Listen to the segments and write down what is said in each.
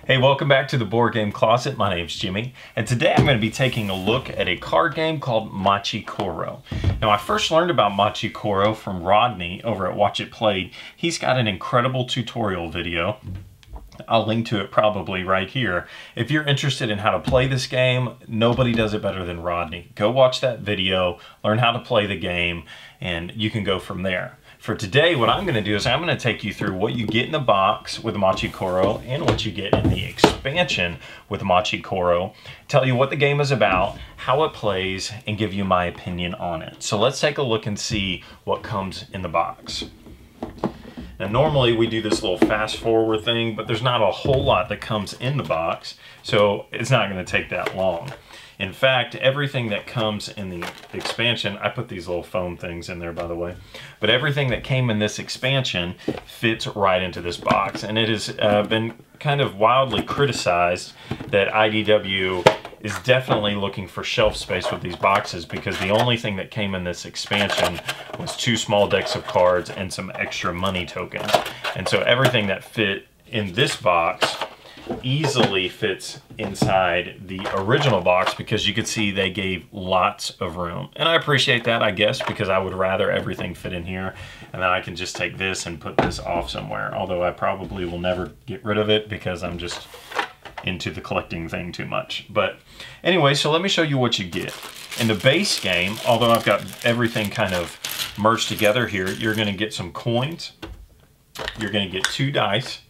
Hey, welcome back to the Board Game Closet. My name's Jimmy, and today I'm going to be taking a look at a card game called Machi Koro. Now, I first learned about Machi Koro from Rodney over at Watch It Played. He's got an incredible tutorial video. I'll link to it probably right here. If you're interested in how to play this game, nobody does it better than Rodney. Go watch that video, learn how to play the game, and you can go from there. For today, what I'm going to do is I'm going to take you through what you get in the box with Machi Koro and what you get in the expansion with Machi Koro, tell you what the game is about, how it plays, and give you my opinion on it. So let's take a look and see what comes in the box. Now normally we do this little fast forward thing, but there's not a whole lot that comes in the box, so it's not going to take that long. In fact, everything that comes in the expansion, I put these little foam things in there by the way, but everything that came in this expansion fits right into this box. And it has been kind of wildly criticized that IDW is definitely looking for shelf space with these boxes because the only thing that came in this expansion was 2 small decks of cards and some extra money tokens. And so everything that fit in this box easily fits inside the original box because you could see they gave lots of room. And I appreciate that, I guess, because I would rather everything fit in here and then I can just take this and put this off somewhere. Although I probably will never get rid of it because I'm just into the collecting thing too much. But anyway, so let me show you what you get. In the base game, although I've got everything kind of merged together here, you're going to get some coins, you're going to get 2 dice,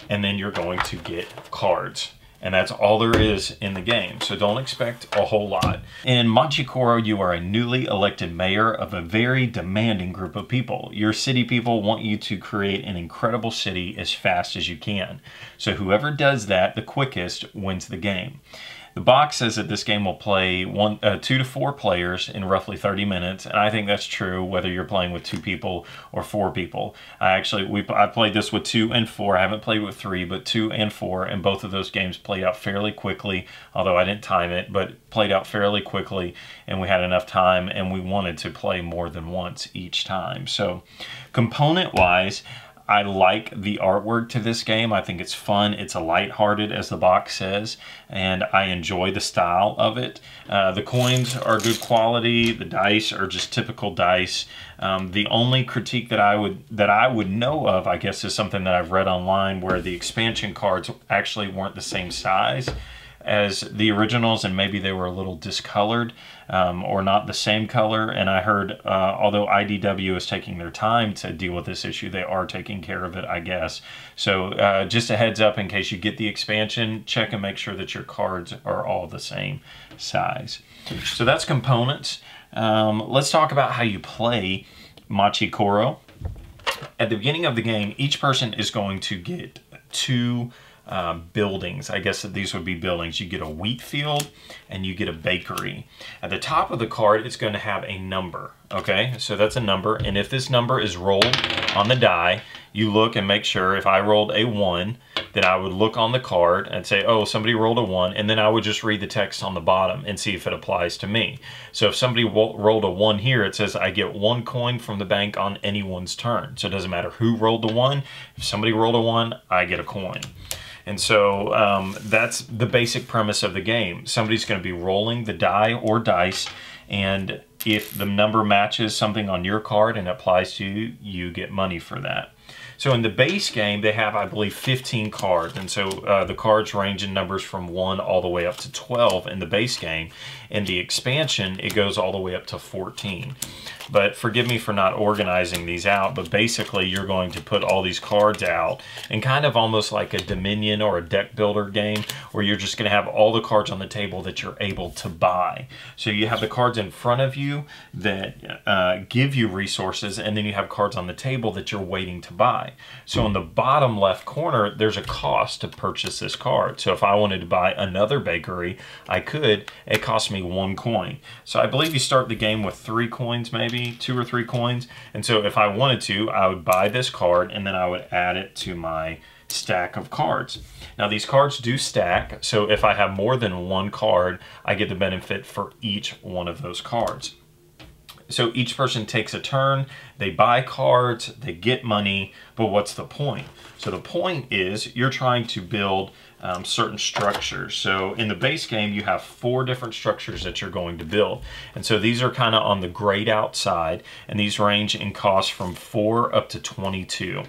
and then you're going to get cards. And that's all there is in the game, so don't expect a whole lot. In Machi Koro, you are a newly elected mayor of a very demanding group of people. Your city people want you to create an incredible city as fast as you can. So whoever does that the quickest wins the game. The box says that this game will play 2 to 4 players in roughly 30 minutes, and I think that's true whether you're playing with 2 people or 4 people. I played this with 2 and 4. I haven't played with 3, but 2 and 4, and both of those games played out fairly quickly, although I didn't time it, but played out fairly quickly, and we had enough time, and we wanted to play more than once each time. So, component-wise, I like the artwork to this game. I think it's fun. It's a lighthearted, as the box says, and I enjoy the style of it. The coins are good quality. The dice are just typical dice. The only critique that I would know of, I guess, is something that I've read online where the expansion cards actually weren't the same size as the originals, and maybe they were a little discolored or not the same color. And I heard, although IDW is taking their time to deal with this issue, they are taking care of it, I guess. So just a heads up, in case you get the expansion, check and make sure that your cards are all the same size. So that's components. Let's talk about how you play Machi Koro. At the beginning of the game, each person is going to get 2 buildings. I guess that these would be buildings. You get a wheat field and you get a bakery. At the top of the card, it's going to have a number. Okay, so that's a number, and if this number is rolled on the die, you look and make sure. If I rolled a 1, then I would look on the card and say, oh, somebody rolled a 1, and then I would just read the text on the bottom and see if it applies to me. So if somebody rolled a 1 here, it says I get 1 coin from the bank on anyone's turn. So it doesn't matter who rolled the 1. If somebody rolled a 1, I get a coin. And so that's the basic premise of the game. Somebody's going to be rolling the die or dice, and if the number matches something on your card and applies to you, you get money for that. So in the base game, they have, I believe, 15 cards. And so the cards range in numbers from 1 all the way up to 12 in the base game. In the expansion, it goes all the way up to 14. But forgive me for not organizing these out, but basically you're going to put all these cards out in kind of almost like a Dominion or a deck builder game where you're just going to have all the cards on the table that you're able to buy. So you have the cards in front of you that give you resources, and then you have cards on the table that you're waiting to buy. So in the bottom left corner, there's a cost to purchase this card. So if I wanted to buy another bakery, I could. It cost me 1 coin. So I believe you start the game with 3 coins, maybe 2 or 3 coins. And so if I wanted to, I would buy this card and then I would add it to my stack of cards. Now these cards do stack, so if I have more than 1 card, I get the benefit for each one of those cards. So each person takes a turn, they buy cards, they get money, but what's the point? So the point is you're trying to build certain structures. So in the base game, you have 4 different structures that you're going to build. And so these are kind of on the grayed out side, and these range in cost from 4 up to 22.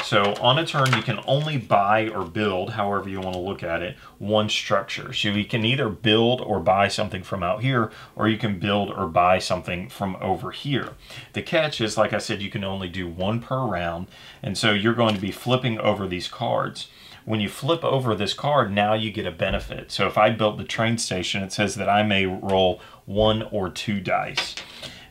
So on a turn, you can only buy or build, however you want to look at it, 1 structure. So you can either build or buy something from out here, or you can build or buy something from over here. The catch is, like I said, you can only do 1 per round, and so you're going to be flipping over these cards. When you flip over this card, now you get a benefit. So if I built the train station, it says that I may roll 1 or 2 dice.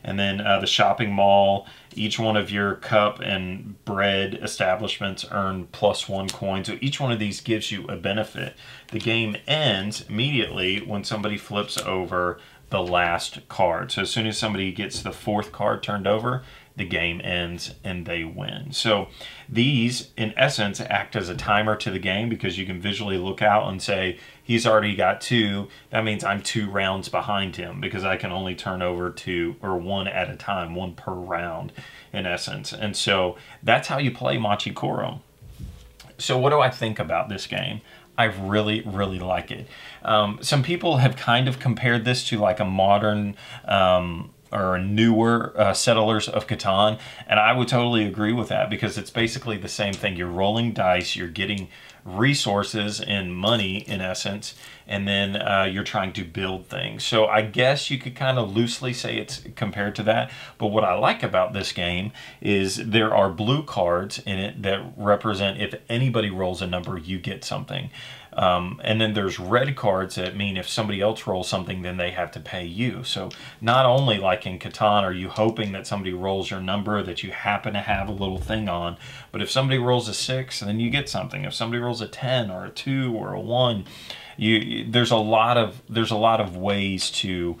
And then the shopping mall, each one of your cup and bread establishments earn +1 coin. So each one of these gives you a benefit. The game ends immediately when somebody flips over the last card. So as soon as somebody gets the 4th card turned over, the game ends and they win. So these, in essence, act as a timer to the game because you can visually look out and say, he's already got 2. That means I'm 2 rounds behind him because I can only turn over 2 or 1 at a time, 1 per round in essence. And so that's how you play Machi Koro. So what do I think about this game? I really, really like it. Some people have kind of compared this to like a modern or newer Settlers of Catan, and I would totally agree with that because it's basically the same thing. You're rolling dice, you're getting resources and money in essence, and then you're trying to build things. So I guess you could kind of loosely say it's compared to that, but what I like about this game is there are blue cards in it that represent if anybody rolls a number, you get something. And then there's red cards that mean if somebody else rolls something, then they have to pay you. So not only like in Catan are you hoping that somebody rolls your number that you happen to have a little thing on, but if somebody rolls a 6, then you get something. If somebody rolls a 10 or a 2 or a 1, there's a lot of ways to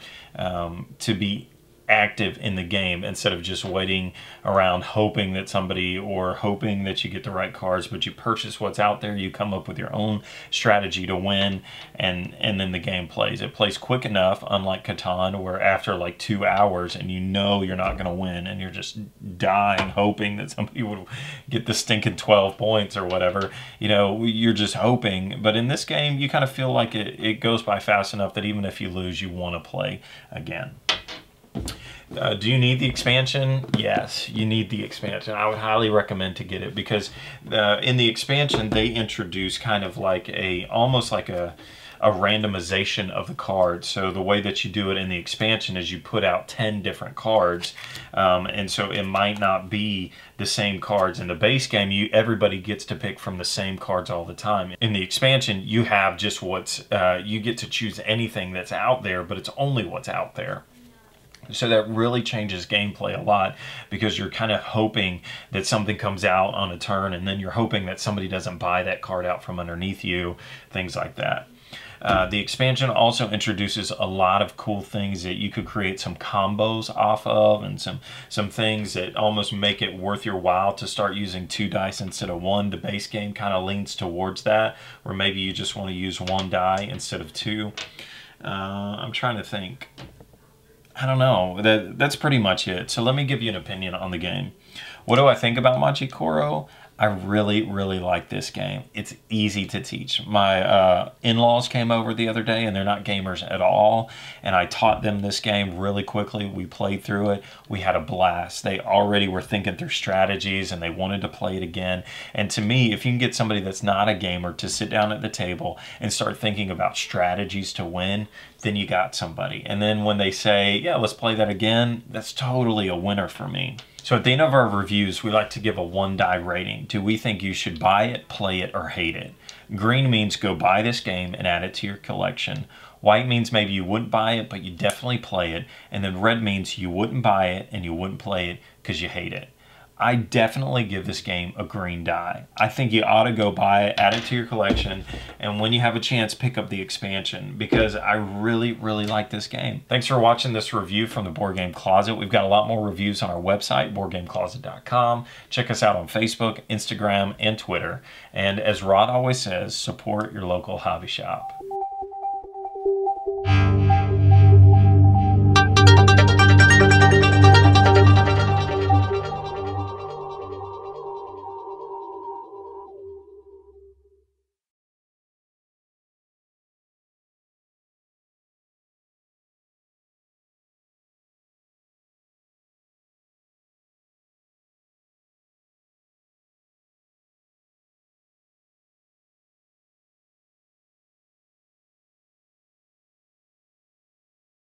be active in the game instead of just waiting around hoping that somebody or hoping that you get the right cards, but you purchase what's out there, you come up with your own strategy to win, and then the game plays. It plays quick enough, unlike Catan, where after like 2 hours and you know you're not going to win and you're just dying hoping that somebody would get the stinking 12 points or whatever, you know, you're just hoping. But in this game, you kind of feel like it goes by fast enough that even if you lose, you want to play again. Do you need the expansion? Yes, you need the expansion. I would highly recommend to get it because in the expansion they introduce kind of like almost like a randomization of the cards. So the way that you do it in the expansion is you put out 10 different cards, and so it might not be the same cards. In the base game, everybody gets to pick from the same cards all the time. In the expansion, you have just you get to choose anything that's out there, but it's only what's out there. So that really changes gameplay a lot because you're kind of hoping that something comes out on a turn, and then you're hoping that somebody doesn't buy that card out from underneath you, things like that. The expansion also introduces a lot of cool things that you could create some combos off of, and some things that almost make it worth your while to start using 2 dice instead of 1. The base game kind of leans towards that, or maybe you just want to use 1 die instead of 2. I'm trying to think. I don't know. That's pretty much it. So let me give you an opinion on the game. What do I think about Machi Koro? I really, really like this game. It's easy to teach. My in-laws came over the other day, and they're not gamers at all, and I taught them this game really quickly. We played through it. We had a blast. They already were thinking through strategies, and they wanted to play it again. And to me, if you can get somebody that's not a gamer to sit down at the table and start thinking about strategies to win, then you got somebody. And then when they say, yeah, let's play that again, that's totally a winner for me. So at the end of our reviews, we like to give a 1 die rating. Do we think you should buy it, play it, or hate it? Green means go buy this game and add it to your collection. White means maybe you wouldn't buy it, but you definitely play it. And then red means you wouldn't buy it and you wouldn't play it because you hate it. I definitely give this game a green die. I think you ought to go buy it, add it to your collection, and when you have a chance, pick up the expansion because I really, really like this game. Thanks for watching this review from the Board Game Closet. We've got a lot more reviews on our website, boardgamecloset.com. Check us out on Facebook, Instagram, and Twitter. And as Rod always says, support your local hobby shop.